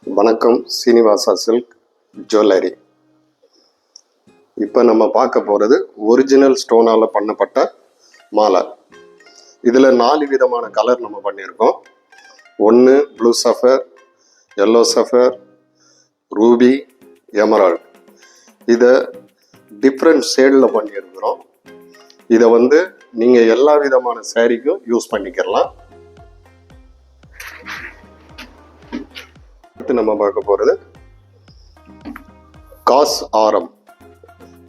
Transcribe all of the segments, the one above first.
வணக்கம். Srinivasa silk jewellery. இப்போ நம்ம பார்க்க போகிறது ஒரிஜினல் ஸ்டோனால் பண்ணப்பட்ட மாலை. இதில் 4 விதமான கலர் நம்ம பண்ணியிருக்கோம். ஒன்று blue sapphire, yellow suffer, Ruby, Emerald. இதை டிஃப்ரெண்ட் ஷேடில் பண்ணியிருக்கிறோம். இதை நீங்கள் எல்லா விதமான சேரீக்கும் யூஸ் பண்ணிக்கலாம். நம்ம பார்க்க போறது காஸ் ஆரம்.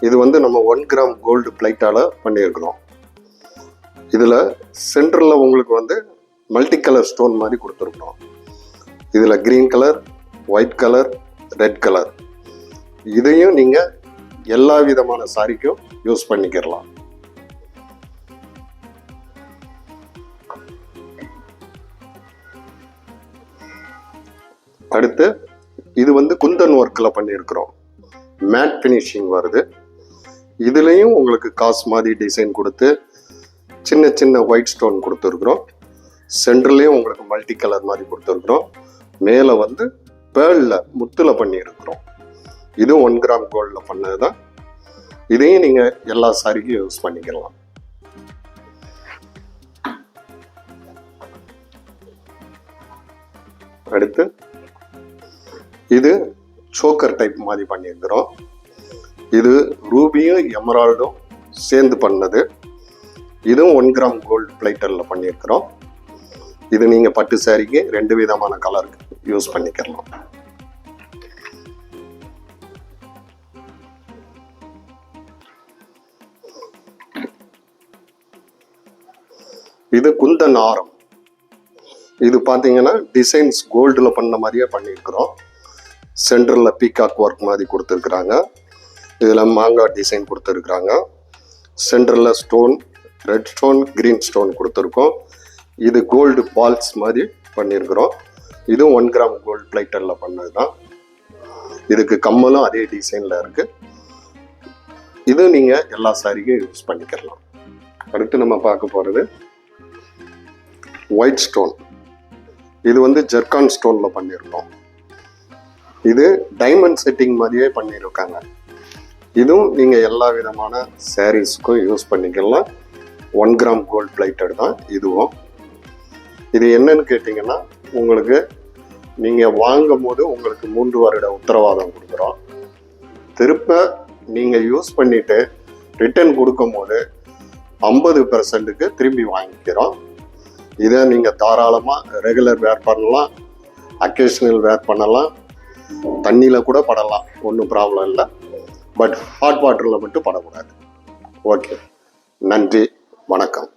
இது நம்ம 1 கிராம் கோல்டு பிளேட்டால பண்ணியிருக்கிறோம். இதுல சென்டர்ல உங்களுக்கு மல்டி கலர் ஸ்டோன் மாதிரி கொடுத்துருக்கோம். இதுல green colour, white colour, red colour. இதையும் நீங்க எல்லா விதமான சாரிக்கும் யூஸ் பண்ணிக்கலாம். அடுத்து இது குந்தன் ஒர்க்கில் பண்ணியிருக்கிறோம். மேட் ஃபினிஷிங் வருது. இதுலேயும் உங்களுக்கு காஸ் மாதிரி டிசைன் கொடுத்து சின்ன சின்ன ஒயிட் ஸ்டோன் கொடுத்துருக்குறோம். சென்டர்லேயும் உங்களுக்கு மல்டி கலர் மாதிரி கொடுத்துருக்குறோம். மேலே பேர்லில் முத்தில் பண்ணியிருக்கிறோம். இதுவும் 1 கிராம் கோல்டில் பண்ணது தான். இதையும் நீங்கள் எல்லா சாரிக்கும் யூஸ் பண்ணிக்கலாம். அடுத்து இது சோக்கர் டைப் மாதிரி பண்ணியிருக்கிறோம். இது ரூபியும் எமரால்டும் சேர்ந்து பண்ணது. இதுவும் 1 கிராம் கோல்டு பிளேட்டரில் பண்ணியிருக்கிறோம். இது நீங்கள் பட்டு சாரிக்கு 2 விதமான கலருக்கு யூஸ் பண்ணிக்கலாம். இது குந்தன் ஆரம். இது பார்த்தீங்கன்னா டிசைன்ஸ் கோல்டில் பண்ண மாதிரியே பண்ணியிருக்கிறோம். சென்டரில் பீகாக் ஒர்க் மாதிரி கொடுத்துருக்குறாங்க. இதில் மாங்காய் டிசைன் கொடுத்துருக்குறாங்க. சென்டரில் stone, red stone, green stone கொடுத்துருக்கோம். இது கோல்டு பால்ஸ் மாதிரி பண்ணியிருக்கிறோம். இதுவும் 1 கிராம் கோல்டு பிளேட்டரில் பண்ணது தான். இதுக்கு கம்மலும் அதே டிசைனில் இருக்குது. இது நீங்கள் எல்லா சாரிக்கும் யூஸ் பண்ணிக்கலாம். அடுத்து நம்ம பார்க்க போகிறது ஒயிட் ஸ்டோன். இது ஜெர்கான் ஸ்டோனில் பண்ணியிருக்கோம். இது டைமண்ட் செட்டிங் மாதிரியே பண்ணியிருக்காங்க. இதுவும் நீங்கள் எல்லா விதமான சாரீஸ்க்கும் யூஸ் பண்ணிக்கலாம். 1 கிராம் கோல்ட் பிளேட்டட் தான் இதுவும். இது என்னன்னு கேட்டிங்கன்னா, உங்களுக்கு நீங்கள் வாங்கும் போது உங்களுக்கு 3 வருட உத்தரவாதம் கொடுக்குறோம். திருப்ப நீங்கள் யூஸ் பண்ணிவிட்டு ரிட்டர்ன் கொடுக்கும் போது 50% திரும்பி வாங்கிக்கிறோம். இதை நீங்கள் தாராளமாக ரெகுலர் வேர் பண்ணலாம், அக்கேஷனல் வேர் பண்ணலாம், தண்ணியில் கூட படலாம், ஒன்றும் ப்ராப்ளம் இல்லை. பட் ஹாட் வாட்டரில் மட்டும் படக்கூடாது. ஓகே, நன்றி, வணக்கம்.